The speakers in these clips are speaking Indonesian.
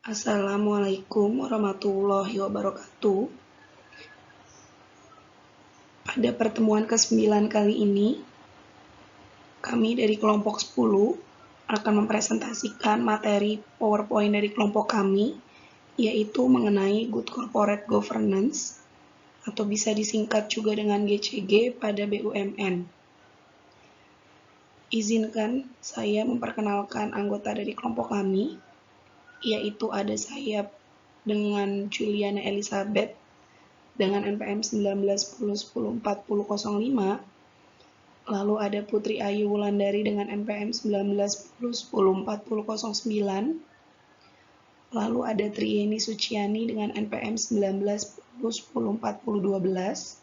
Assalamualaikum warahmatullahi wabarakatuh. Pada pertemuan ke-9 kali ini, kami dari kelompok 10 akan mempresentasikan materi PowerPoint dari kelompok kami, yaitu mengenai Good Corporate Governance, atau bisa disingkat juga dengan GCG pada BUMN. Izinkan saya memperkenalkan anggota dari kelompok kami, yaitu ada saya dengan Juliana Elizabeth dengan NPM 1910104005, lalu ada Putri Ayu Wulandari dengan NPM 1910104009, lalu ada Trieni Suciani dengan NPM 1910104012,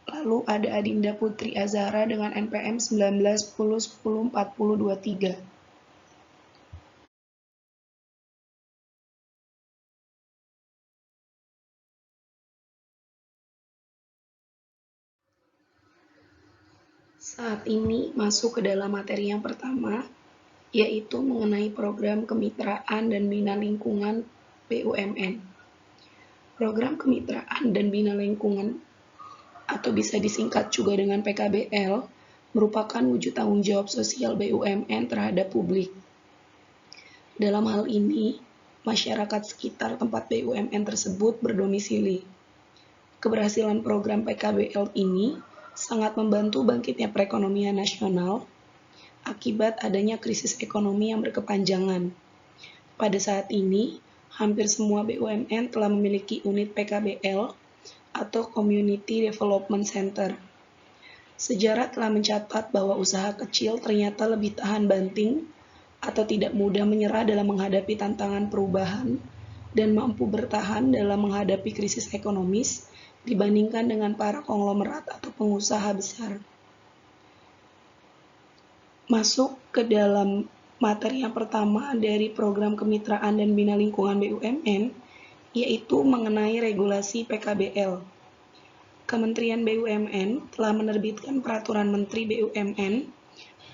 lalu ada Adinda Putri Azhara dengan NPM 1910104023. Saat ini masuk ke dalam materi yang pertama, yaitu mengenai program kemitraan dan bina lingkungan BUMN. Program kemitraan dan bina lingkungan, atau bisa disingkat juga dengan PKBL, merupakan wujud tanggung jawab sosial BUMN terhadap publik. Dalam hal ini, masyarakat sekitar tempat BUMN tersebut berdomisili. Keberhasilan program PKBL ini sangat membantu bangkitnya perekonomian nasional akibat adanya krisis ekonomi yang berkepanjangan. Pada saat ini, hampir semua BUMN telah memiliki unit PKBL atau Community Development Center. Sejarah telah mencatat bahwa usaha kecil ternyata lebih tahan banting atau tidak mudah menyerah dalam menghadapi tantangan perubahan dan mampu bertahan dalam menghadapi krisis ekonomis dibandingkan dengan para konglomerat atau pengusaha besar. Masuk ke dalam materi yang pertama dari program kemitraan dan bina lingkungan BUMN, yaitu mengenai regulasi PKBL. Kementerian BUMN telah menerbitkan Peraturan Menteri BUMN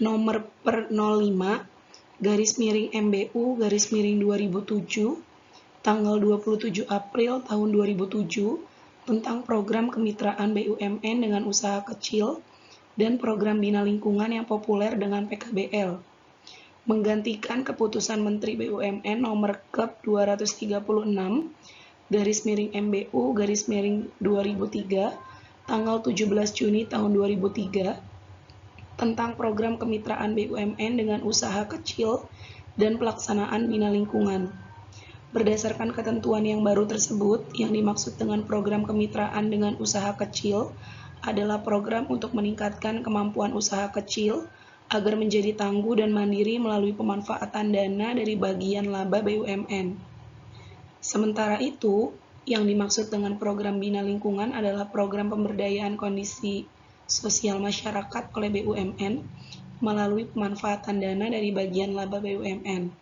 Nomor 05/MBU/2007 tanggal 27 April tahun 2007 tentang program kemitraan BUMN dengan usaha kecil dan program bina lingkungan yang populer dengan PKBL, menggantikan Keputusan Menteri BUMN Nomor Klub 236/MBU/2003 tanggal 17 Juni tahun 2003 tentang program kemitraan BUMN dengan usaha kecil dan pelaksanaan bina lingkungan. Berdasarkan ketentuan yang baru tersebut, yang dimaksud dengan program kemitraan dengan usaha kecil adalah program untuk meningkatkan kemampuan usaha kecil agar menjadi tangguh dan mandiri melalui pemanfaatan dana dari bagian laba BUMN. Sementara itu, yang dimaksud dengan program bina lingkungan adalah program pemberdayaan kondisi sosial masyarakat oleh BUMN melalui pemanfaatan dana dari bagian laba BUMN.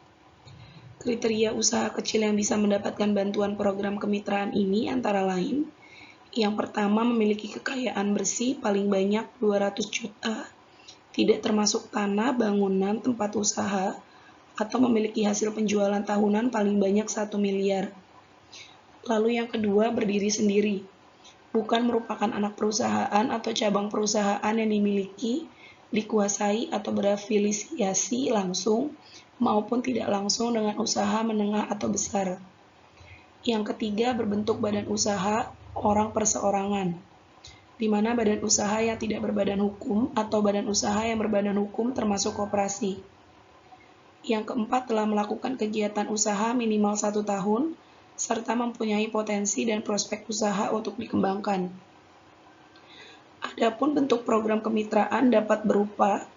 Kriteria usaha kecil yang bisa mendapatkan bantuan program kemitraan ini antara lain, yang pertama memiliki kekayaan bersih paling banyak 200 juta, tidak termasuk tanah, bangunan, tempat usaha, atau memiliki hasil penjualan tahunan paling banyak 1 miliar. Lalu yang kedua berdiri sendiri, bukan merupakan anak perusahaan atau cabang perusahaan yang dimiliki, dikuasai atau berafiliasi langsung maupun tidak langsung dengan usaha menengah atau besar. Yang ketiga berbentuk badan usaha orang perseorangan, di mana badan usaha yang tidak berbadan hukum atau badan usaha yang berbadan hukum termasuk koperasi. Yang keempat telah melakukan kegiatan usaha minimal 1 tahun, serta mempunyai potensi dan prospek usaha untuk dikembangkan. Adapun bentuk program kemitraan dapat berupa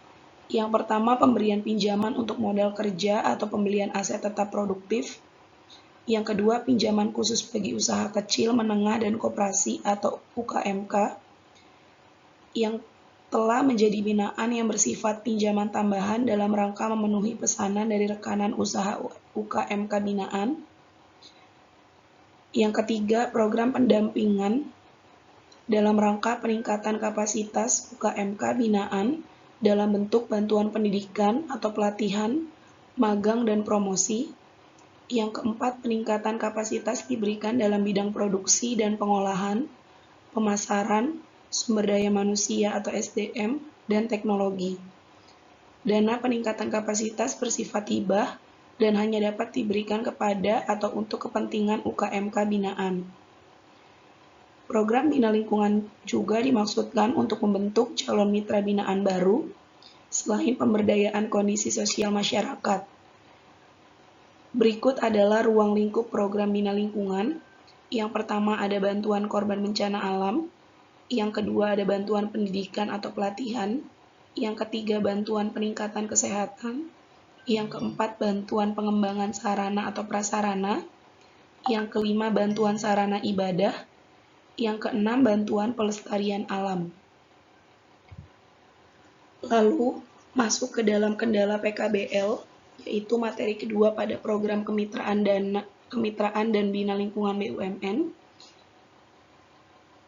yang pertama pemberian pinjaman untuk modal kerja atau pembelian aset tetap produktif. Yang kedua pinjaman khusus bagi usaha kecil, menengah, dan koperasi atau UKMK yang telah menjadi binaan yang bersifat pinjaman tambahan dalam rangka memenuhi pesanan dari rekanan usaha UKMK binaan. Yang ketiga program pendampingan dalam rangka peningkatan kapasitas UKMK binaan dalam bentuk bantuan pendidikan atau pelatihan, magang, dan promosi. Yang keempat, peningkatan kapasitas diberikan dalam bidang produksi dan pengolahan, pemasaran, sumber daya manusia atau SDM, dan teknologi. Dana peningkatan kapasitas bersifat hibah dan hanya dapat diberikan kepada atau untuk kepentingan UKMK binaan. Program Bina Lingkungan juga dimaksudkan untuk membentuk calon mitra binaan baru, selain pemberdayaan kondisi sosial masyarakat. Berikut adalah ruang lingkup program Bina Lingkungan. Yang pertama ada bantuan korban bencana alam, yang kedua ada bantuan pendidikan atau pelatihan, yang ketiga bantuan peningkatan kesehatan, yang keempat bantuan pengembangan sarana atau prasarana, yang kelima bantuan sarana ibadah, yang keenam bantuan pelestarian alam. Lalu masuk ke dalam kendala PKBL, yaitu materi kedua pada program kemitraan dan bina lingkungan BUMN.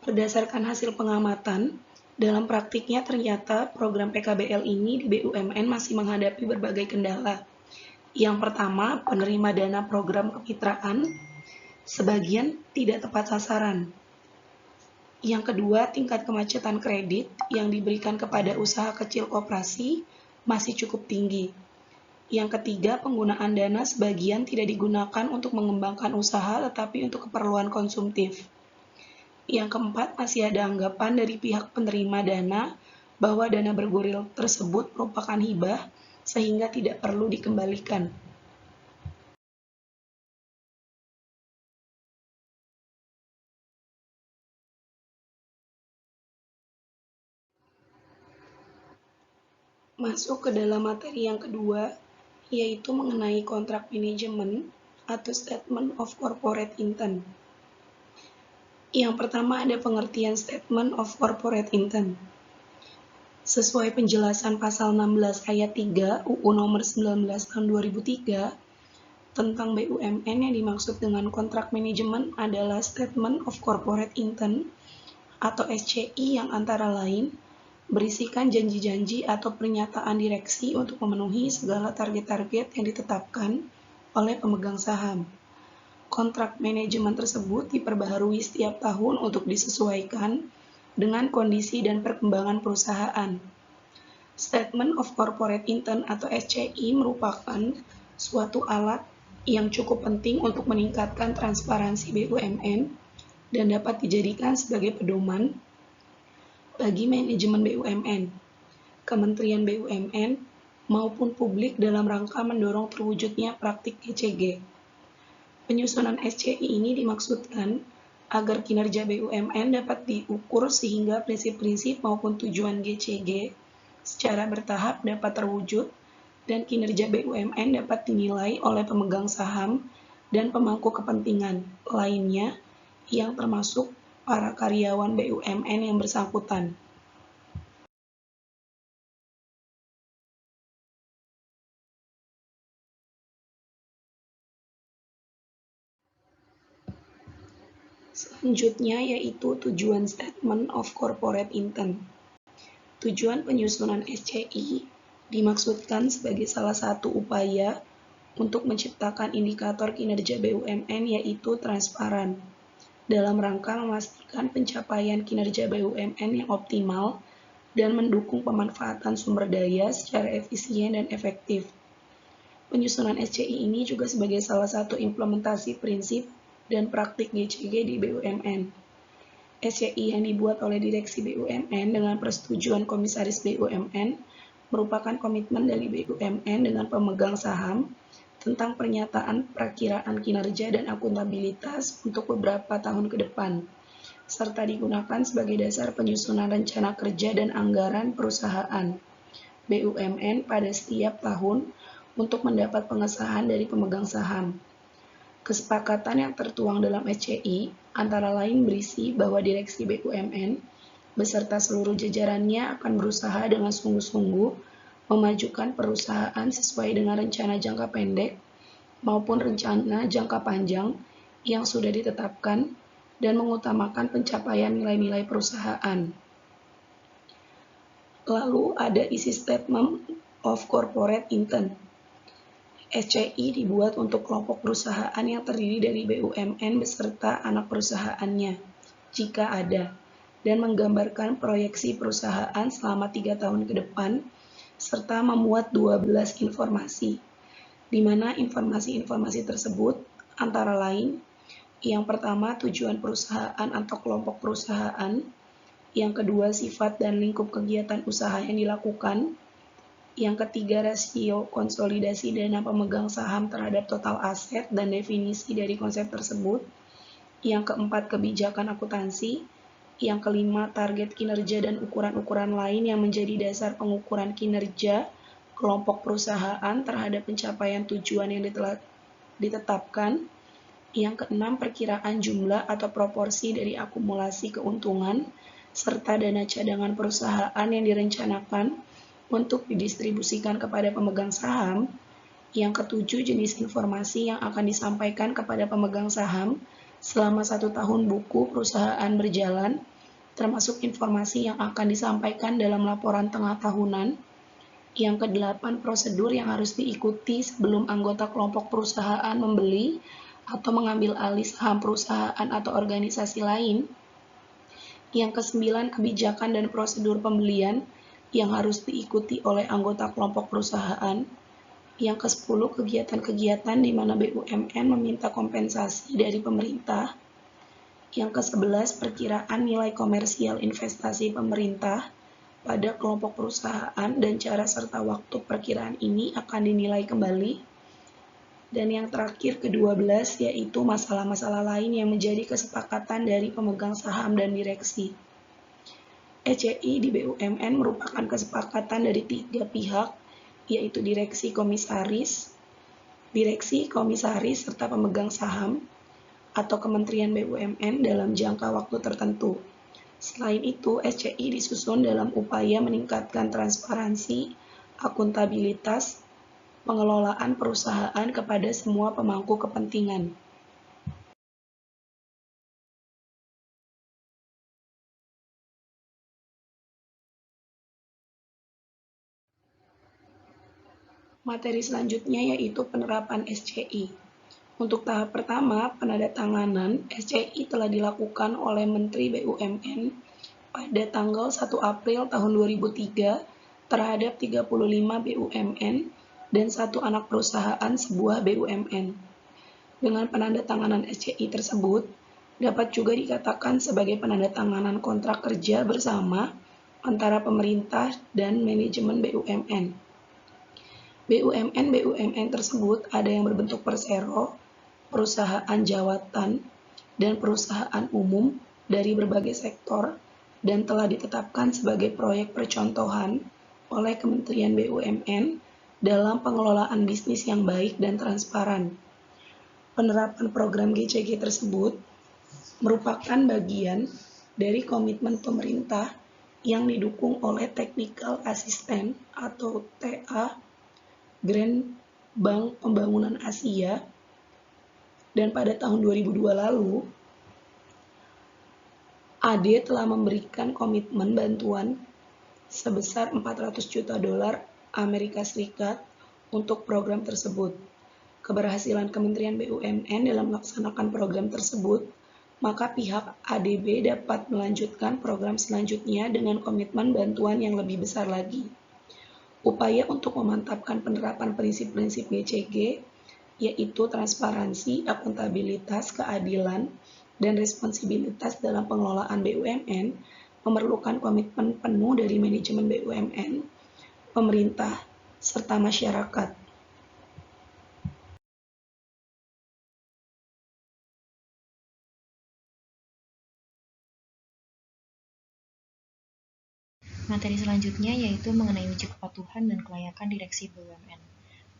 Berdasarkan hasil pengamatan, dalam praktiknya ternyata program PKBL ini di BUMN masih menghadapi berbagai kendala. Yang pertama, penerima dana program kemitraan sebagian tidak tepat sasaran. Yang kedua, tingkat kemacetan kredit yang diberikan kepada usaha kecil koperasi masih cukup tinggi. Yang ketiga, penggunaan dana sebagian tidak digunakan untuk mengembangkan usaha tetapi untuk keperluan konsumtif. Yang keempat, masih ada anggapan dari pihak penerima dana bahwa dana bergulir tersebut merupakan hibah sehingga tidak perlu dikembalikan. Masuk ke dalam materi yang kedua, yaitu mengenai kontrak manajemen atau Statement of Corporate Intent. Yang pertama ada pengertian Statement of Corporate Intent. Sesuai penjelasan pasal 16 ayat 3 UU nomor 19 tahun 2003 tentang BUMN, yang dimaksud dengan kontrak manajemen adalah Statement of Corporate Intent atau SCI yang antara lain berisikan janji-janji atau pernyataan direksi untuk memenuhi segala target-target yang ditetapkan oleh pemegang saham. Kontrak manajemen tersebut diperbaharui setiap tahun untuk disesuaikan dengan kondisi dan perkembangan perusahaan. Statement of Corporate Intent atau SCI merupakan suatu alat yang cukup penting untuk meningkatkan transparansi BUMN dan dapat dijadikan sebagai pedoman bagi manajemen BUMN, Kementerian BUMN, maupun publik dalam rangka mendorong terwujudnya praktik GCG. Penyusunan SCI ini dimaksudkan agar kinerja BUMN dapat diukur sehingga prinsip-prinsip maupun tujuan GCG secara bertahap dapat terwujud dan kinerja BUMN dapat dinilai oleh pemegang saham dan pemangku kepentingan lainnya yang termasuk para karyawan BUMN yang bersangkutan. Selanjutnya yaitu tujuan Statement of Corporate Intent. Tujuan penyusunan SCI dimaksudkan sebagai salah satu upaya untuk menciptakan indikator kinerja BUMN yaitu transparan, dalam rangka memastikan pencapaian kinerja BUMN yang optimal dan mendukung pemanfaatan sumber daya secara efisien dan efektif. Penyusunan SCI ini juga sebagai salah satu implementasi prinsip dan praktik GCG di BUMN. SCI yang dibuat oleh Direksi BUMN dengan persetujuan Komisaris BUMN merupakan komitmen dari BUMN dengan pemegang saham tentang pernyataan perakiraan kinerja dan akuntabilitas untuk beberapa tahun ke depan, serta digunakan sebagai dasar penyusunan rencana kerja dan anggaran perusahaan BUMN pada setiap tahun untuk mendapat pengesahan dari pemegang saham. Kesepakatan yang tertuang dalam SCI antara lain berisi bahwa Direksi BUMN beserta seluruh jajarannya akan berusaha dengan sungguh-sungguh memajukan perusahaan sesuai dengan rencana jangka pendek maupun rencana jangka panjang yang sudah ditetapkan dan mengutamakan pencapaian nilai-nilai perusahaan. Lalu ada isi Statement of Corporate Intent. SCI dibuat untuk kelompok perusahaan yang terdiri dari BUMN beserta anak perusahaannya, jika ada, dan menggambarkan proyeksi perusahaan selama 3 tahun ke depan, serta memuat 12 informasi, di mana informasi-informasi tersebut antara lain, yang pertama tujuan perusahaan atau kelompok perusahaan, yang kedua sifat dan lingkup kegiatan usaha yang dilakukan, yang ketiga, rasio konsolidasi dana pemegang saham terhadap total aset dan definisi dari konsep tersebut. Yang keempat, kebijakan akuntansi. Yang kelima, target kinerja dan ukuran-ukuran lain yang menjadi dasar pengukuran kinerja kelompok perusahaan terhadap pencapaian tujuan yang ditetapkan. Yang keenam, perkiraan jumlah atau proporsi dari akumulasi keuntungan serta dana cadangan perusahaan yang direncanakan untuk didistribusikan kepada pemegang saham. Yang ketujuh, jenis informasi yang akan disampaikan kepada pemegang saham selama 1 tahun buku perusahaan berjalan, termasuk informasi yang akan disampaikan dalam laporan tengah tahunan. Yang kedelapan, prosedur yang harus diikuti sebelum anggota kelompok perusahaan membeli atau mengambil alih saham perusahaan atau organisasi lain. Yang kesembilan, kebijakan dan prosedur pembelian yang harus diikuti oleh anggota kelompok perusahaan. Yang ke-10, kegiatan-kegiatan di mana BUMN meminta kompensasi dari pemerintah. Yang ke-11, perkiraan nilai komersial investasi pemerintah pada kelompok perusahaan dan cara serta waktu perkiraan ini akan dinilai kembali. Dan yang terakhir ke-12 yaitu masalah-masalah lain yang menjadi kesepakatan dari pemegang saham dan direksi. SCI di BUMN merupakan kesepakatan dari 3 pihak, yaitu direksi komisaris, serta pemegang saham, atau Kementerian BUMN dalam jangka waktu tertentu. Selain itu, SCI disusun dalam upaya meningkatkan transparansi, akuntabilitas, pengelolaan perusahaan kepada semua pemangku kepentingan. Materi selanjutnya yaitu penerapan SCI. Untuk tahap pertama, penandatanganan SCI telah dilakukan oleh Menteri BUMN pada tanggal 1 April tahun 2003 terhadap 35 BUMN dan 1 anak perusahaan sebuah BUMN. Dengan penandatanganan SCI tersebut, dapat juga dikatakan sebagai penandatanganan kontrak kerja bersama antara pemerintah dan manajemen BUMN. BUMN tersebut ada yang berbentuk persero, perusahaan jawatan, dan perusahaan umum dari berbagai sektor dan telah ditetapkan sebagai proyek percontohan oleh Kementerian BUMN dalam pengelolaan bisnis yang baik dan transparan. Penerapan program GCG tersebut merupakan bagian dari komitmen pemerintah yang didukung oleh Technical Assistance atau TA Grand Bank Pembangunan Asia, dan pada tahun 2002 lalu, AD telah memberikan komitmen bantuan sebesar 400 juta dolar Amerika Serikat untuk program tersebut. Keberhasilan Kementerian BUMN dalam melaksanakan program tersebut, maka pihak ADB dapat melanjutkan program selanjutnya dengan komitmen bantuan yang lebih besar lagi. Upaya untuk memantapkan penerapan prinsip-prinsip GCG, yaitu transparansi, akuntabilitas, keadilan, dan responsibilitas dalam pengelolaan BUMN, memerlukan komitmen penuh dari manajemen BUMN, pemerintah, serta masyarakat. Materi selanjutnya yaitu mengenai uji kepatuhan dan kelayakan direksi BUMN.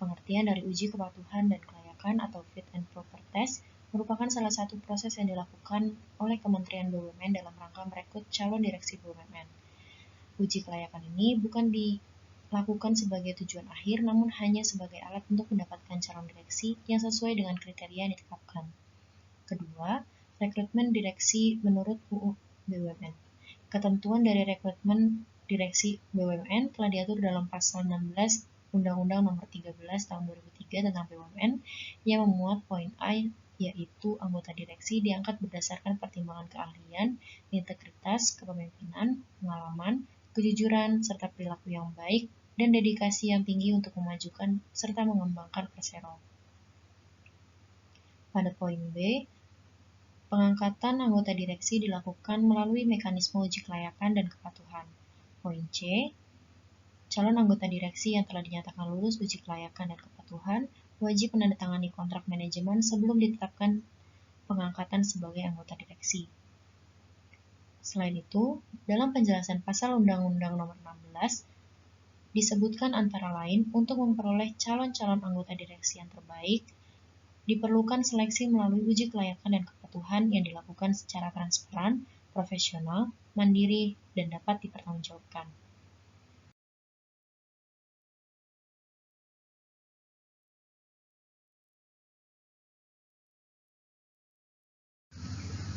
Pengertian dari uji kepatuhan dan kelayakan atau Fit and Proper Test merupakan salah satu proses yang dilakukan oleh Kementerian BUMN dalam rangka merekrut calon direksi BUMN. Uji kelayakan ini bukan dilakukan sebagai tujuan akhir, namun hanya sebagai alat untuk mendapatkan calon direksi yang sesuai dengan kriteria yang ditetapkan. Kedua, rekrutmen direksi menurut UU BUMN. Ketentuan dari rekrutmen direksi BUMN telah diatur dalam pasal 16 Undang-Undang Nomor 13 Tahun 2003 2003 tentang BUMN yang memuat poin A, yaitu anggota direksi diangkat berdasarkan pertimbangan keahlian, integritas, kepemimpinan, pengalaman, kejujuran, serta perilaku yang baik, dan dedikasi yang tinggi untuk memajukan serta mengembangkan Persero. Pada poin B, pengangkatan anggota direksi dilakukan melalui mekanisme uji kelayakan dan kepatuhan. Poin C, calon anggota direksi yang telah dinyatakan lulus uji kelayakan dan kepatuhan wajib menandatangani kontrak manajemen sebelum ditetapkan pengangkatan sebagai anggota direksi. Selain itu, dalam penjelasan pasal Undang-Undang Nomor 16, disebutkan antara lain untuk memperoleh calon-calon anggota direksi yang terbaik, diperlukan seleksi melalui uji kelayakan dan kepatuhan yang dilakukan secara transparan, profesional, mandiri, dan dapat dipertanggungjawabkan.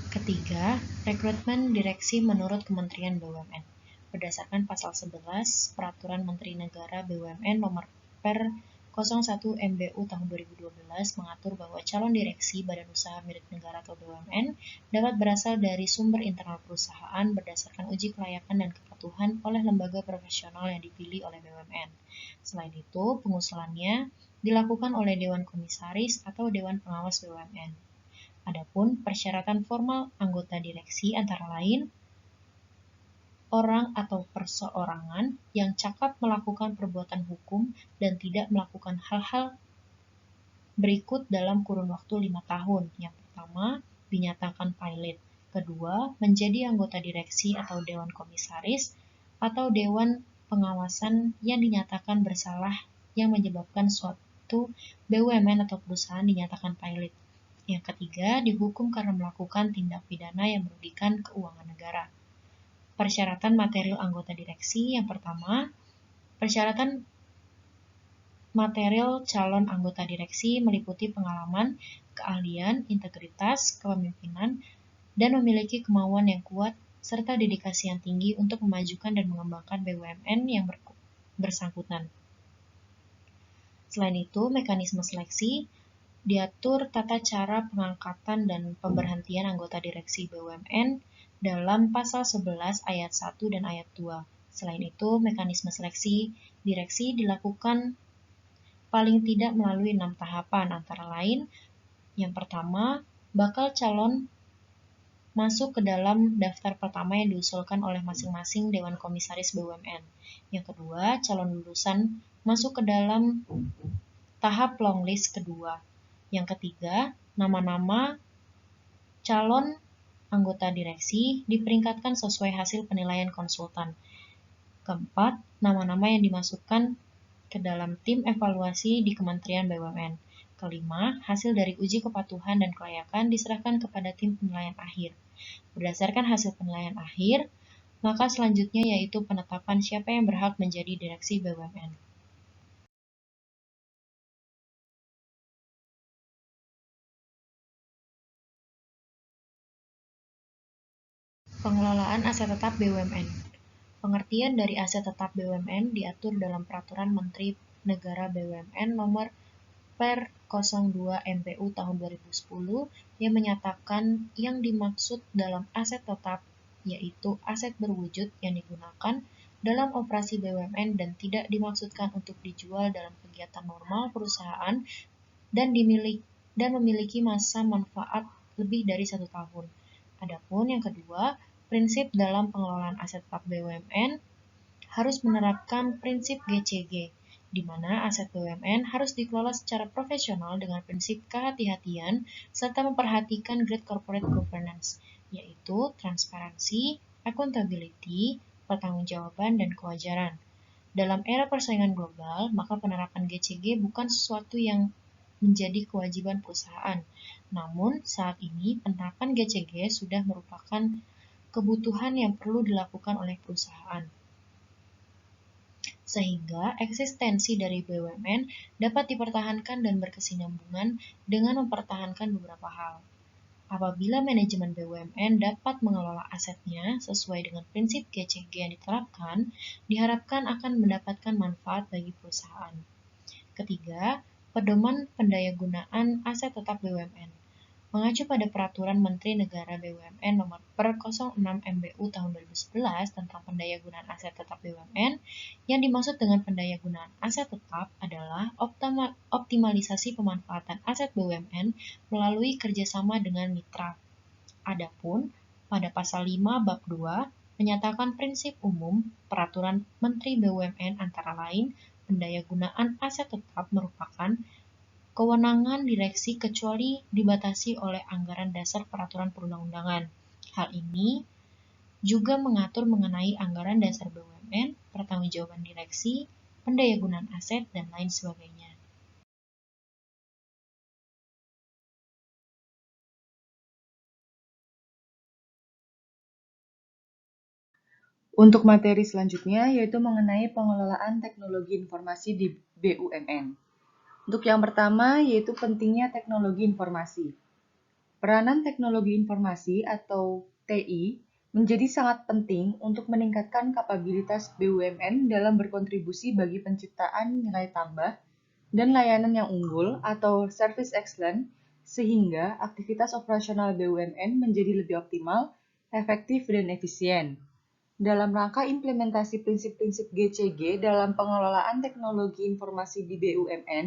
Ketiga, rekrutmen direksi menurut Kementerian BUMN. Berdasarkan pasal 11 Peraturan Menteri Negara BUMN Nomor Per 01 MBU tahun 2012 mengatur bahwa calon direksi badan usaha milik negara atau BUMN dapat berasal dari sumber internal perusahaan berdasarkan uji kelayakan dan kepatuhan oleh lembaga profesional yang dipilih oleh BUMN. Selain itu, pengusulannya dilakukan oleh Dewan Komisaris atau Dewan Pengawas BUMN. Adapun persyaratan formal anggota direksi antara lain orang atau perseorangan yang cakap melakukan perbuatan hukum dan tidak melakukan hal-hal berikut dalam kurun waktu 5 tahun. Yang pertama, dinyatakan pilot. Kedua, menjadi anggota direksi atau dewan komisaris atau dewan pengawasan yang dinyatakan bersalah yang menyebabkan suatu BUMN atau perusahaan dinyatakan pilot. Yang ketiga, dihukum karena melakukan tindak pidana yang merugikan keuangan negara. Persyaratan material anggota direksi yang pertama, persyaratan material calon anggota direksi meliputi pengalaman, keahlian, integritas, kepemimpinan, dan memiliki kemauan yang kuat serta dedikasi yang tinggi untuk memajukan dan mengembangkan BUMN yang bersangkutan. Selain itu, mekanisme seleksi diatur tata cara pengangkatan dan pemberhentian anggota direksi BUMN dalam pasal 11 ayat 1 dan ayat 2. Selain itu, mekanisme seleksi direksi dilakukan paling tidak melalui 6 tahapan, antara lain, yang pertama, bakal calon masuk ke dalam daftar pertama yang diusulkan oleh masing-masing Dewan Komisaris BUMN. Yang kedua, calon lulusan masuk ke dalam tahap long list kedua. Yang ketiga, nama-nama calon anggota direksi diperingkatkan sesuai hasil penilaian konsultan. Keempat, nama-nama yang dimasukkan ke dalam tim evaluasi di Kementerian BUMN. Kelima, hasil dari uji kepatuhan dan kelayakan diserahkan kepada tim penilaian akhir. Berdasarkan hasil penilaian akhir, maka selanjutnya yaitu penetapan siapa yang berhak menjadi direksi BUMN. Pengelolaan aset tetap BUMN. Pengertian dari aset tetap BUMN diatur dalam Peraturan Menteri Negara BUMN Nomor Per 02 MPU tahun 2010 yang menyatakan yang dimaksud dalam aset tetap yaitu aset berwujud yang digunakan dalam operasi BUMN dan tidak dimaksudkan untuk dijual dalam kegiatan normal perusahaan dan memiliki masa manfaat lebih dari 1 tahun. Adapun yang kedua, prinsip dalam pengelolaan aset tetap BUMN harus menerapkan prinsip GCG, di mana aset BUMN harus dikelola secara profesional dengan prinsip kehati-hatian serta memperhatikan great corporate governance, yaitu transparansi, accountability, pertanggungjawaban, dan kewajaran. Dalam era persaingan global, maka penerapan GCG bukan sesuatu yang menjadi kewajiban perusahaan. Namun, saat ini penerapan GCG sudah merupakan kebutuhan yang perlu dilakukan oleh perusahaan. Sehingga eksistensi dari BUMN dapat dipertahankan dan berkesinambungan dengan mempertahankan beberapa hal. Apabila manajemen BUMN dapat mengelola asetnya sesuai dengan prinsip GCG yang diterapkan, diharapkan akan mendapatkan manfaat bagi perusahaan. Ketiga, Pedoman pendayagunaan aset tetap BUMN. Mengacu pada Peraturan Menteri Negara BUMN Nomor per 06 MBU Tahun 2011 tentang pendayagunaan aset tetap BUMN, yang dimaksud dengan pendayagunaan aset tetap adalah optimalisasi pemanfaatan aset BUMN melalui kerjasama dengan mitra. Adapun pada pasal 5 bab 2 menyatakan prinsip umum Peraturan Menteri BUMN antara lain pendayagunaan aset tetap merupakan kewenangan direksi kecuali dibatasi oleh anggaran dasar peraturan perundang-undangan. Hal ini juga mengatur mengenai anggaran dasar BUMN, pertanggungjawaban direksi, pendayagunaan aset, dan lain sebagainya. Untuk materi selanjutnya yaitu mengenai pengelolaan teknologi informasi di BUMN. Untuk yang pertama yaitu pentingnya teknologi informasi. Peranan teknologi informasi atau TI menjadi sangat penting untuk meningkatkan kapabilitas BUMN dalam berkontribusi bagi penciptaan nilai tambah dan layanan yang unggul atau service excellent sehingga aktivitas operasional BUMN menjadi lebih optimal, efektif, dan efisien. Dalam rangka implementasi prinsip-prinsip GCG dalam pengelolaan teknologi informasi di BUMN,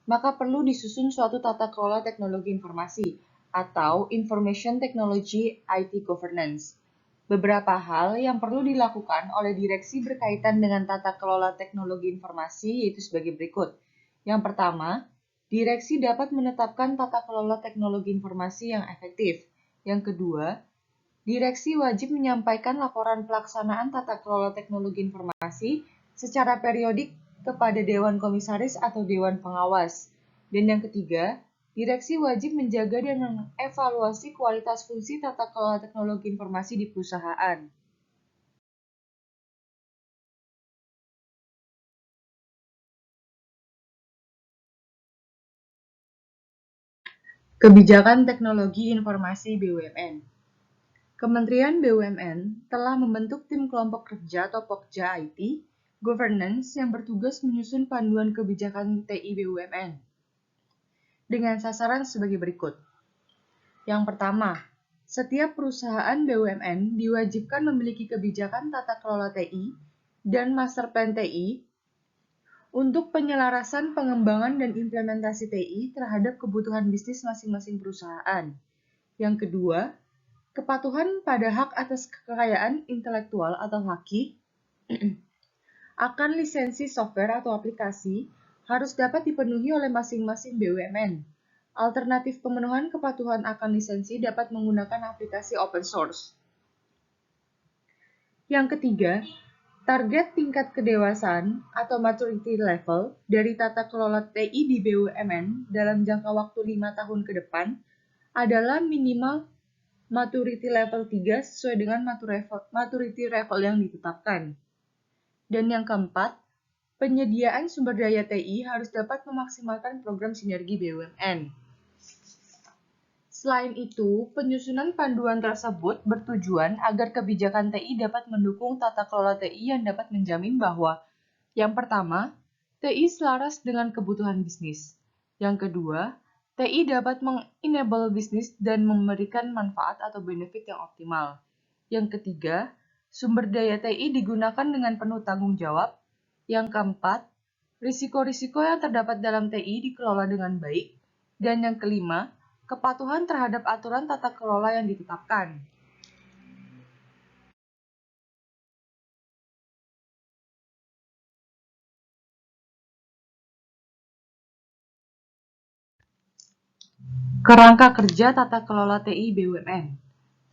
maka perlu disusun suatu tata kelola teknologi informasi atau Information Technology IT Governance. Beberapa hal yang perlu dilakukan oleh direksi berkaitan dengan tata kelola teknologi informasi yaitu sebagai berikut. Yang pertama, direksi dapat menetapkan tata kelola teknologi informasi yang efektif. Yang kedua, direksi wajib menyampaikan laporan pelaksanaan tata kelola teknologi informasi secara periodik kepada Dewan Komisaris atau Dewan Pengawas. Dan yang ketiga, direksi wajib menjaga dan mengevaluasi kualitas fungsi tata kelola teknologi informasi di perusahaan. Kebijakan Teknologi Informasi BUMN. Kementerian BUMN telah membentuk tim kelompok kerja atau Pokja IT Governance yang bertugas menyusun panduan kebijakan TI BUMN dengan sasaran sebagai berikut. Yang pertama, setiap perusahaan BUMN diwajibkan memiliki kebijakan tata kelola TI dan master plan TI untuk penyelarasan pengembangan dan implementasi TI terhadap kebutuhan bisnis masing-masing perusahaan. Yang kedua, kepatuhan pada hak atas kekayaan intelektual atau HAKI akan lisensi software atau aplikasi harus dapat dipenuhi oleh masing-masing BUMN. Alternatif pemenuhan kepatuhan akan lisensi dapat menggunakan aplikasi open source. Yang ketiga, target tingkat kedewasaan atau maturity level dari tata kelola TI di BUMN dalam jangka waktu 5 tahun ke depan adalah minimal maturity level 3 sesuai dengan maturity level yang ditetapkan. Dan yang keempat, penyediaan sumber daya TI harus dapat memaksimalkan program sinergi BUMN. Selain itu, penyusunan panduan tersebut bertujuan agar kebijakan TI dapat mendukung tata kelola TI yang dapat menjamin bahwa yang pertama, TI selaras dengan kebutuhan bisnis. Yang kedua, TI dapat mengenable bisnis dan memberikan manfaat atau benefit yang optimal. Yang ketiga, sumber daya TI digunakan dengan penuh tanggung jawab. Yang keempat, risiko-risiko yang terdapat dalam TI dikelola dengan baik. Dan yang kelima, kepatuhan terhadap aturan tata kelola yang ditetapkan. Kerangka kerja tata kelola TI BUMN.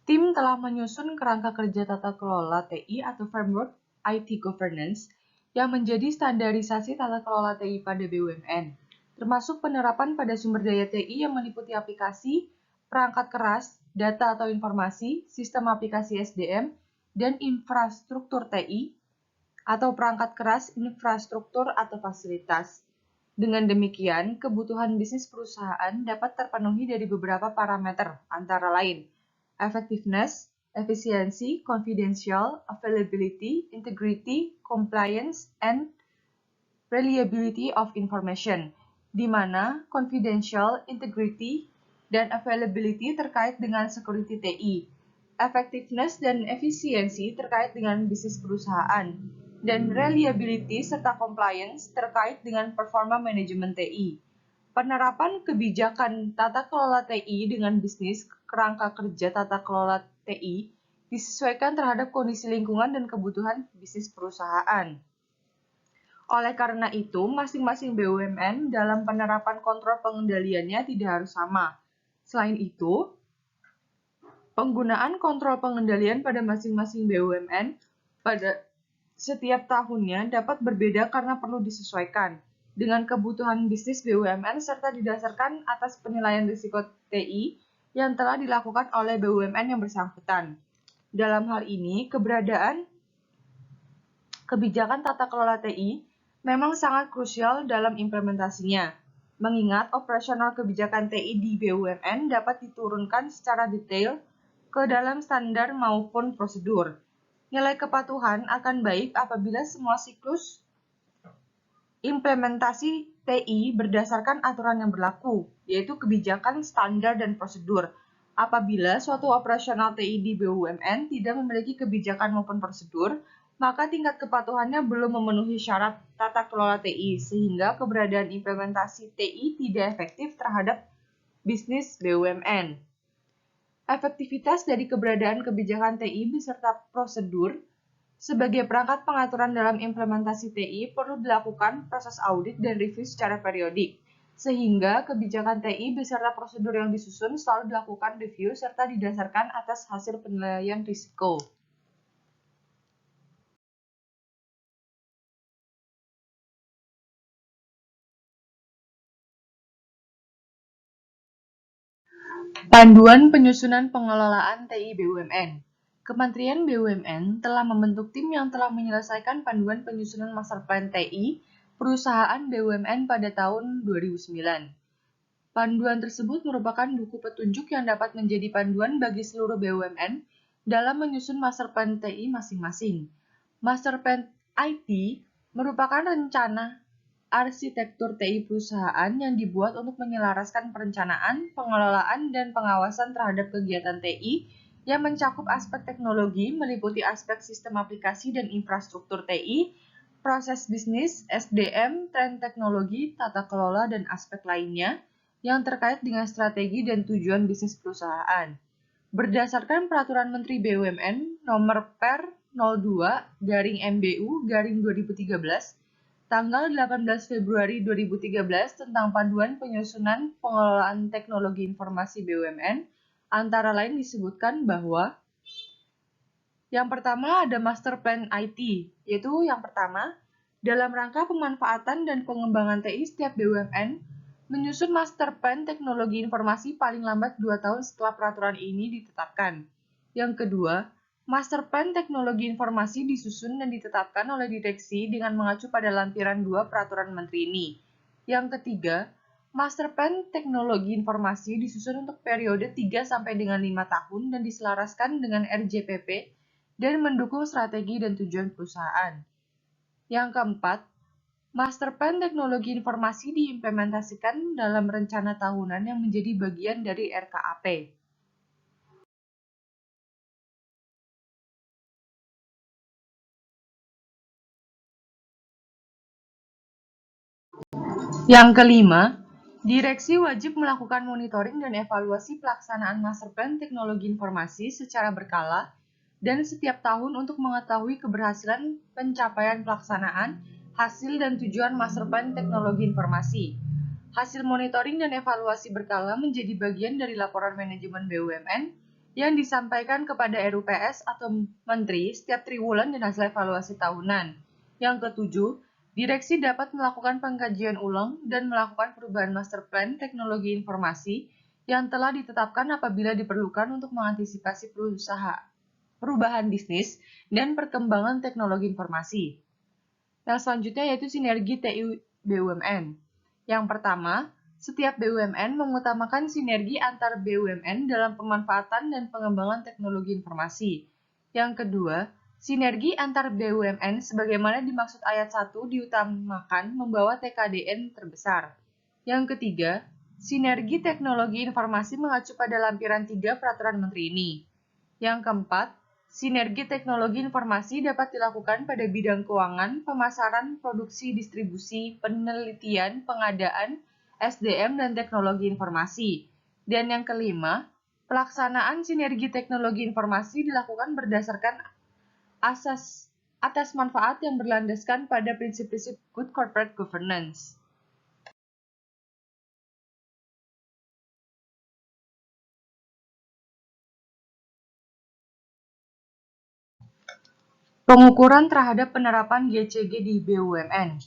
Tim telah menyusun kerangka kerja tata kelola TI atau Framework IT Governance yang menjadi standarisasi tata kelola TI pada BUMN, termasuk penerapan pada sumber daya TI yang meliputi aplikasi, perangkat keras, data atau informasi, sistem aplikasi SDM, dan infrastruktur TI atau perangkat keras, infrastruktur atau fasilitas. Dengan demikian, kebutuhan bisnis perusahaan dapat terpenuhi dari beberapa parameter, antara lain effectiveness, efficiency, confidential, availability, integrity, compliance, and reliability of information. di mana confidential, integrity, dan availability terkait dengan security TI, effectiveness dan efisiensi terkait dengan bisnis perusahaan, dan reliability serta compliance terkait dengan performa manajemen TI. Penerapan kebijakan tata kelola TI dengan bisnis kerangka kerja tata kelola TI disesuaikan terhadap kondisi lingkungan dan kebutuhan bisnis perusahaan. Oleh karena itu, masing-masing BUMN dalam penerapan kontrol pengendaliannya tidak harus sama. Selain itu, penggunaan kontrol pengendalian pada masing-masing BUMN pada setiap tahunnya dapat berbeda karena perlu disesuaikan dengan kebutuhan bisnis BUMN serta didasarkan atas penilaian risiko TI yang telah dilakukan oleh BUMN yang bersangkutan. Dalam hal ini, keberadaan kebijakan tata kelola TI memang sangat krusial dalam implementasinya, mengingat operasional kebijakan TI di BUMN dapat diturunkan secara detail ke dalam standar maupun prosedur. Nilai kepatuhan akan baik apabila semua siklus implementasi TI berdasarkan aturan yang berlaku, yaitu kebijakan, standar, dan prosedur. Apabila suatu operasional TI di BUMN tidak memiliki kebijakan maupun prosedur, maka tingkat kepatuhannya belum memenuhi syarat tata kelola TI, sehingga keberadaan implementasi TI tidak efektif terhadap bisnis BUMN. Efektivitas dari keberadaan kebijakan TI beserta prosedur sebagai perangkat pengaturan dalam implementasi TI perlu dilakukan proses audit dan review secara periodik, sehingga kebijakan TI beserta prosedur yang disusun selalu dilakukan review serta didasarkan atas hasil penilaian risiko. Panduan Penyusunan Pengelolaan TI BUMN. Kementerian BUMN telah membentuk tim yang telah menyelesaikan panduan penyusunan master plan TI perusahaan BUMN pada tahun 2009. Panduan tersebut merupakan buku petunjuk yang dapat menjadi panduan bagi seluruh BUMN dalam menyusun master plan TI masing-masing. Master plan IT merupakan rencana arsitektur TI perusahaan yang dibuat untuk menyelaraskan perencanaan, pengelolaan, dan pengawasan terhadap kegiatan TI yang mencakup aspek teknologi, meliputi aspek sistem aplikasi dan infrastruktur TI, proses bisnis, SDM, tren teknologi, tata kelola, dan aspek lainnya yang terkait dengan strategi dan tujuan bisnis perusahaan. Berdasarkan Peraturan Menteri BUMN Nomor Per 02/MBU/2013, tanggal 18 Februari 2013 tentang Panduan Penyusunan Pengelolaan Teknologi Informasi BUMN, antara lain disebutkan bahwa yang pertama ada Master Plan IT, yaitu yang pertama, dalam rangka pemanfaatan dan pengembangan TI setiap BUMN, menyusun Master Plan Teknologi Informasi paling lambat 2 tahun setelah peraturan ini ditetapkan. Yang kedua, Master Plan Teknologi Informasi disusun dan ditetapkan oleh direksi dengan mengacu pada lampiran 2 Peraturan Menteri ini. Yang ketiga, Master Plan Teknologi Informasi disusun untuk periode 3 sampai dengan 5 tahun dan diselaraskan dengan RJPP dan mendukung strategi dan tujuan perusahaan. Yang keempat, Master Plan Teknologi Informasi diimplementasikan dalam rencana tahunan yang menjadi bagian dari RKAP. Yang kelima, direksi wajib melakukan monitoring dan evaluasi pelaksanaan Master Plan Teknologi Informasi secara berkala dan setiap tahun untuk mengetahui keberhasilan pencapaian pelaksanaan, hasil dan tujuan Master Plan Teknologi Informasi. Hasil monitoring dan evaluasi berkala menjadi bagian dari laporan manajemen BUMN yang disampaikan kepada RUPS atau Menteri setiap triwulan dan hasil evaluasi tahunan. Yang ketujuh, direksi dapat melakukan pengkajian ulang dan melakukan perubahan Master Plan Teknologi Informasi yang telah ditetapkan apabila diperlukan untuk mengantisipasi perubahan bisnis dan perkembangan teknologi informasi. Yang selanjutnya yaitu sinergi TI BUMN. Yang pertama, setiap BUMN mengutamakan sinergi antar BUMN dalam pemanfaatan dan pengembangan teknologi informasi. Yang kedua, sinergi antar BUMN sebagaimana dimaksud ayat 1 diutamakan membawa TKDN terbesar. Yang ketiga, sinergi teknologi informasi mengacu pada lampiran 3 Peraturan Menteri ini. Yang keempat, sinergi teknologi informasi dapat dilakukan pada bidang keuangan, pemasaran, produksi, distribusi, penelitian, pengadaan, SDM, dan teknologi informasi. Dan yang kelima, pelaksanaan sinergi teknologi informasi dilakukan berdasarkan atas manfaat yang berlandaskan pada prinsip-prinsip good corporate governance. Pengukuran terhadap penerapan GCG di BUMN.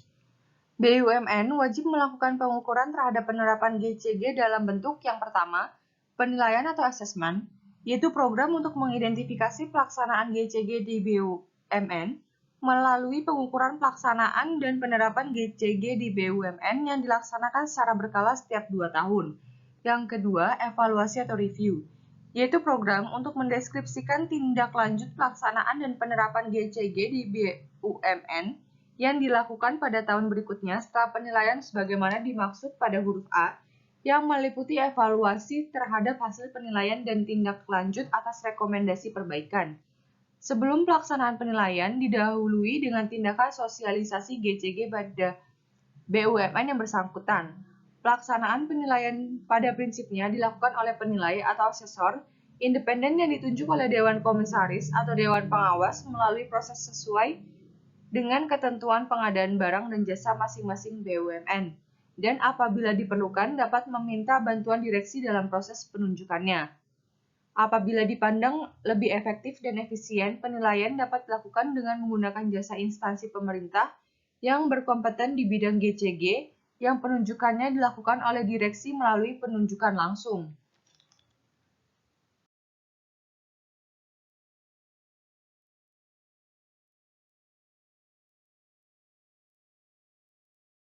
BUMN wajib melakukan pengukuran terhadap penerapan GCG dalam bentuk yang pertama, penilaian atau assessment, yaitu program untuk mengidentifikasi pelaksanaan GCG di BUMN melalui pengukuran pelaksanaan dan penerapan GCG di BUMN yang dilaksanakan secara berkala setiap 2 tahun. Yang kedua, evaluasi atau review, yaitu program untuk mendeskripsikan tindak lanjut pelaksanaan dan penerapan GCG di BUMN yang dilakukan pada tahun berikutnya setelah penilaian sebagaimana dimaksud pada huruf A, yang meliputi evaluasi terhadap hasil penilaian dan tindak lanjut atas rekomendasi perbaikan. Sebelum pelaksanaan penilaian, didahului dengan tindakan sosialisasi GCG pada BUMN yang bersangkutan. Pelaksanaan penilaian pada prinsipnya dilakukan oleh penilai atau asesor independen yang ditunjuk oleh Dewan Komisaris atau Dewan Pengawas melalui proses sesuai dengan ketentuan pengadaan barang dan jasa masing-masing BUMN, dan apabila diperlukan dapat meminta bantuan direksi dalam proses penunjukannya. Apabila dipandang lebih efektif dan efisien, penilaian dapat dilakukan dengan menggunakan jasa instansi pemerintah yang berkompeten di bidang GCG, yang penunjukannya dilakukan oleh direksi melalui penunjukan langsung.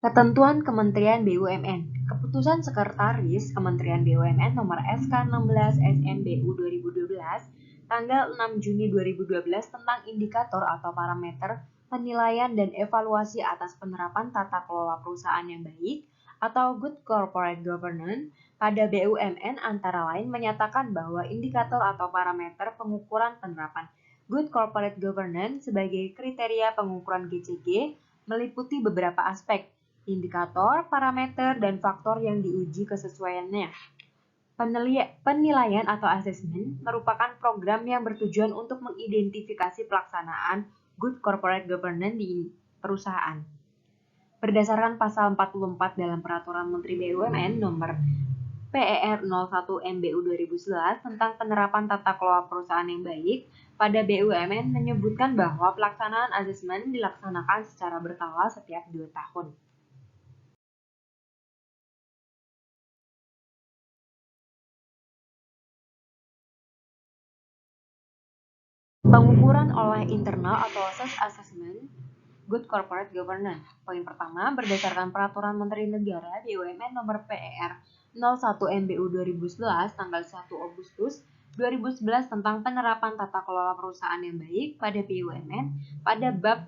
Ketentuan Kementerian BUMN. Keputusan Sekretaris Kementerian BUMN nomor SK16 SMBU 2012 tanggal 6 Juni 2012 tentang indikator atau parameter penilaian dan evaluasi atas penerapan tata kelola perusahaan yang baik atau good corporate governance pada BUMN antara lain menyatakan bahwa indikator atau parameter pengukuran penerapan good corporate governance sebagai kriteria pengukuran GCG meliputi beberapa aspek, indikator, parameter, dan faktor yang diuji kesesuaiannya. Penilaian atau asesmen merupakan program yang bertujuan untuk mengidentifikasi pelaksanaan good corporate governance di perusahaan. Berdasarkan pasal 44 dalam Peraturan Menteri BUMN nomor PER 01 MBU 2011 tentang penerapan tata kelola perusahaan yang baik, pada BUMN menyebutkan bahwa pelaksanaan asesmen dilaksanakan secara berkala setiap 2 tahun. Pengukuran oleh internal atau assessment good corporate governance. Poin pertama, berdasarkan Peraturan Menteri Negara BUMN nomor PER 01 MBU 2011 tanggal 1 Agustus 2011 tentang penerapan tata kelola perusahaan yang baik pada BUMN pada bab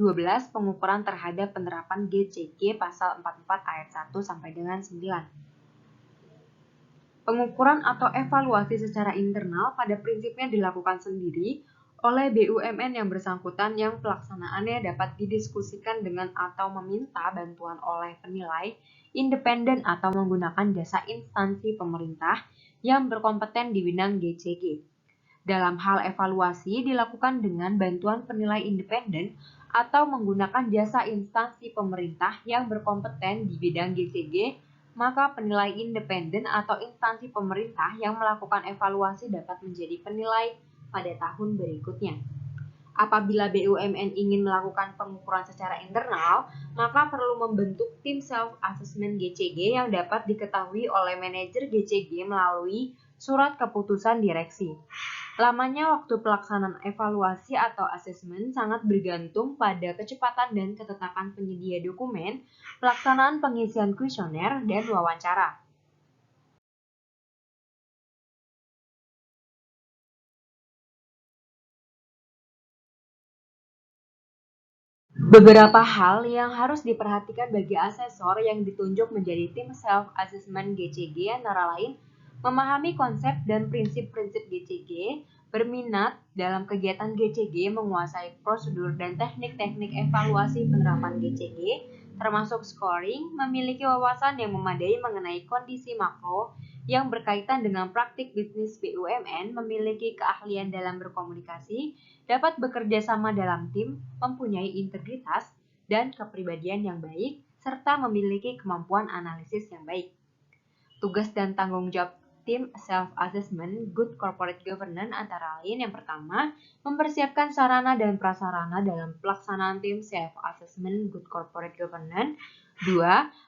12 pengukuran terhadap penerapan GCG pasal 44 ayat 1 sampai dengan 9. Pengukuran atau evaluasi secara internal pada prinsipnya dilakukan sendiri oleh BUMN yang bersangkutan yang pelaksanaannya dapat didiskusikan dengan atau meminta bantuan oleh penilai independen atau menggunakan jasa instansi pemerintah yang berkompeten di bidang GCG. Dalam hal evaluasi dilakukan dengan bantuan penilai independen atau menggunakan jasa instansi pemerintah yang berkompeten di bidang GCG, maka penilai independen atau instansi pemerintah yang melakukan evaluasi dapat menjadi penilai pada tahun berikutnya. Apabila BUMN ingin melakukan pengukuran secara internal, maka perlu membentuk tim self-assessment GCG yang dapat diketahui oleh manajer GCG melalui surat keputusan direksi. Lamanya waktu pelaksanaan evaluasi atau asesmen sangat bergantung pada kecepatan dan ketetapan penyedia dokumen, pelaksanaan pengisian kuesioner, dan wawancara. Beberapa hal yang harus diperhatikan bagi asesor yang ditunjuk menjadi tim self-assessment GCG antara lain memahami konsep dan prinsip-prinsip GCG, berminat dalam kegiatan GCG, menguasai prosedur dan teknik-teknik evaluasi penerapan GCG, termasuk scoring, memiliki wawasan yang memadai mengenai kondisi makro yang berkaitan dengan praktik bisnis BUMN, memiliki keahlian dalam berkomunikasi, dapat bekerja sama dalam tim, mempunyai integritas dan kepribadian yang baik, serta memiliki kemampuan analisis yang baik. Tugas dan tanggung jawab tim self-assessment good corporate governance antara lain yang pertama, mempersiapkan sarana dan prasarana dalam pelaksanaan tim self-assessment good corporate governance. 2.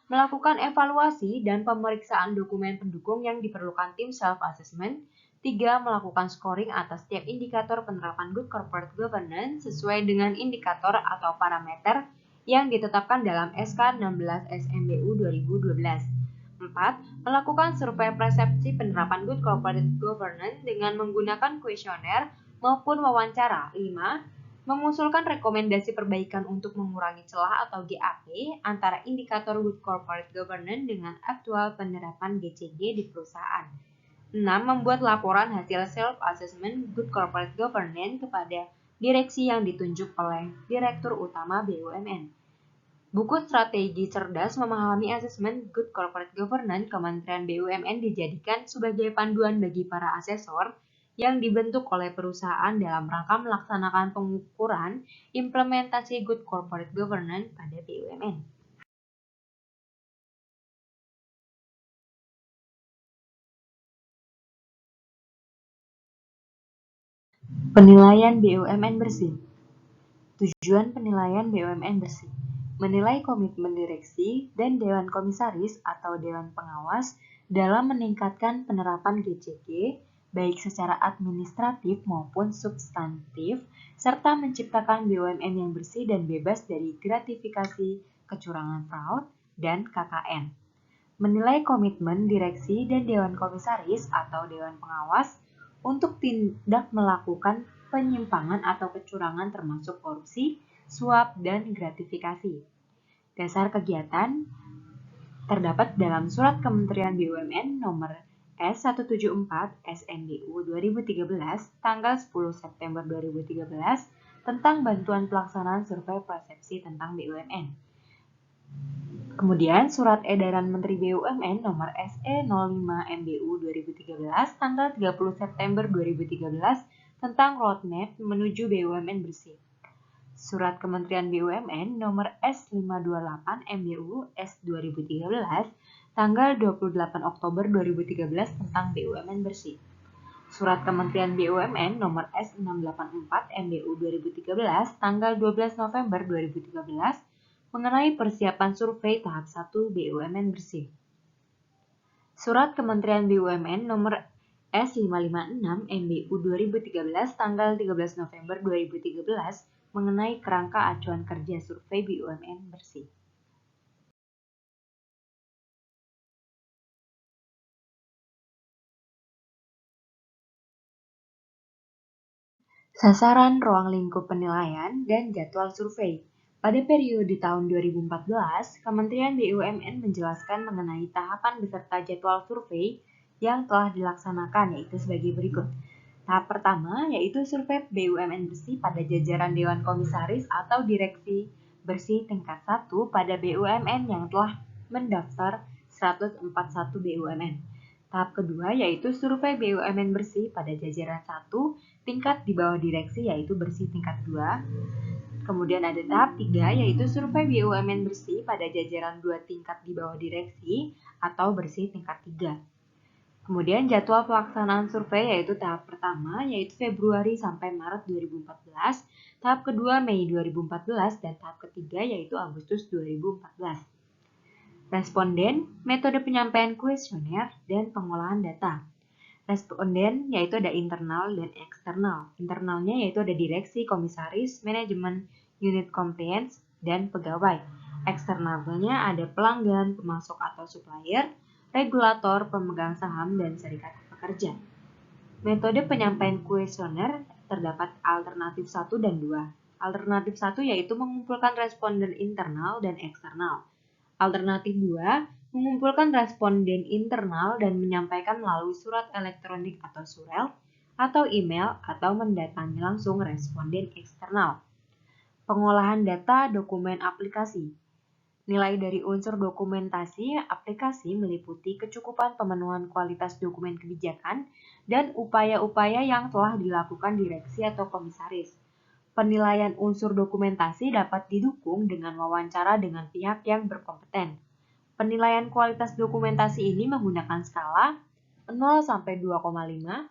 Melakukan evaluasi dan pemeriksaan dokumen pendukung yang diperlukan tim self-assessment. 3. Melakukan scoring atas setiap indikator penerapan good corporate governance sesuai dengan indikator atau parameter yang ditetapkan dalam SK 16 SMBU 2012. 4. Melakukan survei persepsi penerapan good corporate governance dengan menggunakan kuesioner maupun wawancara. 5. Mengusulkan rekomendasi perbaikan untuk mengurangi celah atau GAP antara indikator good corporate governance dengan aktual penerapan GCG di perusahaan. 6. Membuat laporan hasil self-assessment good corporate governance kepada direksi yang ditunjuk oleh Direktur Utama BUMN. Buku Strategi Cerdas Memahami Asesmen Good Corporate Governance Kementerian BUMN dijadikan sebagai panduan bagi para asesor yang dibentuk oleh perusahaan dalam rangka melaksanakan pengukuran implementasi Good Corporate Governance pada BUMN. Penilaian BUMN bersih. Tujuan penilaian BUMN bersih: menilai komitmen direksi dan Dewan Komisaris atau Dewan Pengawas dalam meningkatkan penerapan GCG, baik secara administratif maupun substantif, serta menciptakan BUMN yang bersih dan bebas dari gratifikasi, kecurangan fraud, dan KKN. Menilai komitmen direksi dan Dewan Komisaris atau Dewan Pengawas untuk tidak melakukan penyimpangan atau kecurangan termasuk korupsi, suap, dan gratifikasi. Dasar kegiatan terdapat dalam Surat Kementerian BUMN nomor S174 SMBU 2013 tanggal 10 September 2013 tentang bantuan pelaksanaan survei persepsi tentang BUMN. Kemudian Surat Edaran Menteri BUMN nomor SE05 MBU 2013 tanggal 30 September 2013 tentang roadmap menuju BUMN bersih. Surat Kementerian BUMN nomor S528 MBU S 2013 tanggal 28 Oktober 2013 tentang BUMN bersih. Surat Kementerian BUMN nomor S684 MBU 2013 tanggal 12 November 2013 mengenai persiapan survei tahap 1 BUMN bersih. Surat Kementerian BUMN nomor S556 MBU 2013 tanggal 13 November 2013 mengenai kerangka acuan kerja survei BUMN bersih. Sasaran ruang lingkup penilaian dan jadwal survei. Pada periode tahun 2014, Kementerian BUMN menjelaskan mengenai tahapan beserta jadwal survei yang telah dilaksanakan, yaitu sebagai berikut. Tahap pertama yaitu survei BUMN bersih pada jajaran Dewan Komisaris atau Direksi Bersih tingkat 1 pada BUMN yang telah mendaftar 141 BUMN. Tahap kedua yaitu survei BUMN bersih pada jajaran 1 tingkat di bawah direksi yaitu bersih tingkat 2. Kemudian ada tahap 3 yaitu survei BUMN bersih pada jajaran 2 tingkat di bawah direksi atau bersih tingkat 3. Kemudian jadwal pelaksanaan survei yaitu tahap pertama yaitu Februari sampai Maret 2014, tahap kedua Mei 2014, dan tahap ketiga yaitu Agustus 2014. Responden, metode penyampaian kuesioner, dan pengolahan data. Responden yaitu ada internal dan eksternal. Internalnya yaitu ada direksi, komisaris, manajemen, unit compliance, dan pegawai. Eksternalnya ada pelanggan, pemasok atau supplier, regulator, pemegang saham, dan serikat pekerja. Metode penyampaian kuesioner terdapat alternatif 1 dan 2. Alternatif 1 yaitu mengumpulkan responden internal dan eksternal. Alternatif 2, mengumpulkan responden internal dan menyampaikan melalui surat elektronik atau surel, atau email, atau mendatangi langsung responden eksternal. Pengolahan data dokumen aplikasi. Nilai dari unsur dokumentasi aplikasi meliputi kecukupan pemenuhan kualitas dokumen kebijakan dan upaya-upaya yang telah dilakukan direksi atau komisaris. Penilaian unsur dokumentasi dapat didukung dengan wawancara dengan pihak yang berkompeten. Penilaian kualitas dokumentasi ini menggunakan skala 0 sampai 2,5,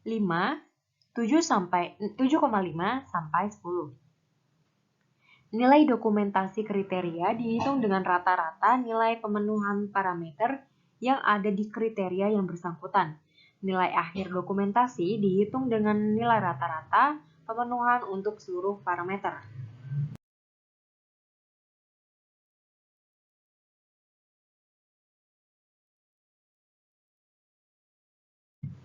5, 7,5 sampai 10. Nilai dokumentasi kriteria dihitung dengan rata-rata nilai pemenuhan parameter yang ada di kriteria yang bersangkutan. Nilai akhir dokumentasi dihitung dengan nilai rata-rata pemenuhan untuk seluruh parameter.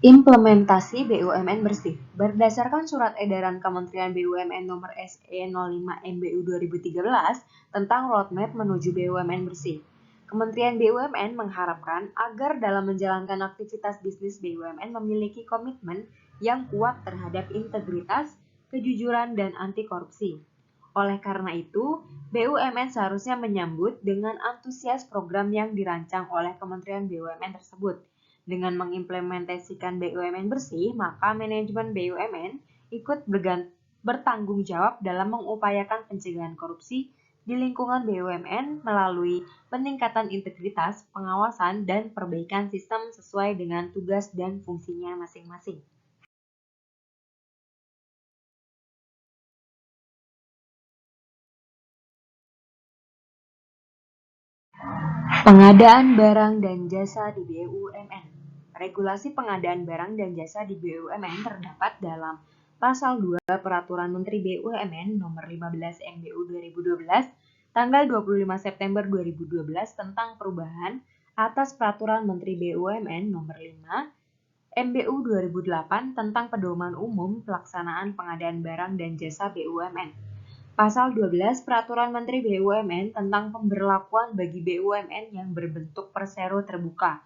Implementasi BUMN bersih. Berdasarkan Surat Edaran Kementerian BUMN Nomor SE 05 MBU 2013 tentang Roadmap menuju BUMN bersih, Kementerian BUMN mengharapkan agar dalam menjalankan aktivitas bisnis BUMN memiliki komitmen yang kuat terhadap integritas, kejujuran, dan anti korupsi. Oleh karena itu, BUMN seharusnya menyambut dengan antusias program yang dirancang oleh Kementerian BUMN tersebut. Dengan mengimplementasikan BUMN bersih, maka manajemen BUMN ikut bertanggung jawab dalam mengupayakan pencegahan korupsi di lingkungan BUMN melalui peningkatan integritas, pengawasan, dan perbaikan sistem sesuai dengan tugas dan fungsinya masing-masing. Pengadaan barang dan jasa di BUMN. Regulasi pengadaan barang dan jasa di BUMN terdapat dalam Pasal 2 Peraturan Menteri BUMN Nomor 15 MBU 2012 tanggal 25 September 2012 tentang perubahan atas Peraturan Menteri BUMN Nomor 5 MBU 2008 tentang pedoman umum pelaksanaan pengadaan barang dan jasa BUMN. Pasal 12 Peraturan Menteri BUMN tentang pemberlakuan bagi BUMN yang berbentuk persero terbuka.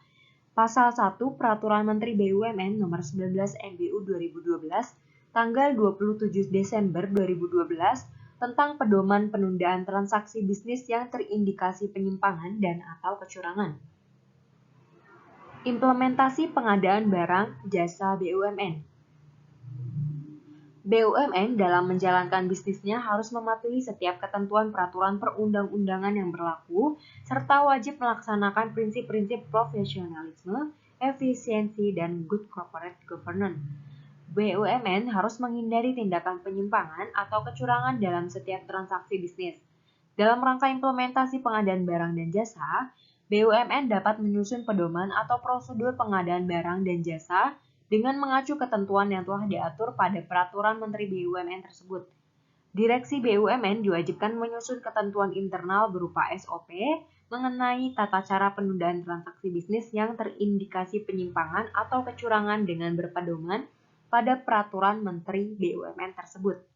Pasal 1 Peraturan Menteri BUMN Nomor 19 MBU 2012 tanggal 27 Desember 2012 tentang pedoman penundaan transaksi bisnis yang terindikasi penyimpangan dan atau kecurangan. Implementasi pengadaan barang jasa BUMN. BUMN dalam menjalankan bisnisnya harus mematuhi setiap ketentuan peraturan perundang-undangan yang berlaku, serta wajib melaksanakan prinsip-prinsip profesionalisme, efisiensi, dan good corporate governance. BUMN harus menghindari tindakan penyimpangan atau kecurangan dalam setiap transaksi bisnis. Dalam rangka implementasi pengadaan barang dan jasa, BUMN dapat menyusun pedoman atau prosedur pengadaan barang dan jasa dengan mengacu ketentuan yang telah diatur pada Peraturan Menteri BUMN tersebut. Direksi BUMN diwajibkan menyusun ketentuan internal berupa SOP mengenai tata cara penundaan transaksi bisnis yang terindikasi penyimpangan atau kecurangan dengan berpedoman pada Peraturan Menteri BUMN tersebut.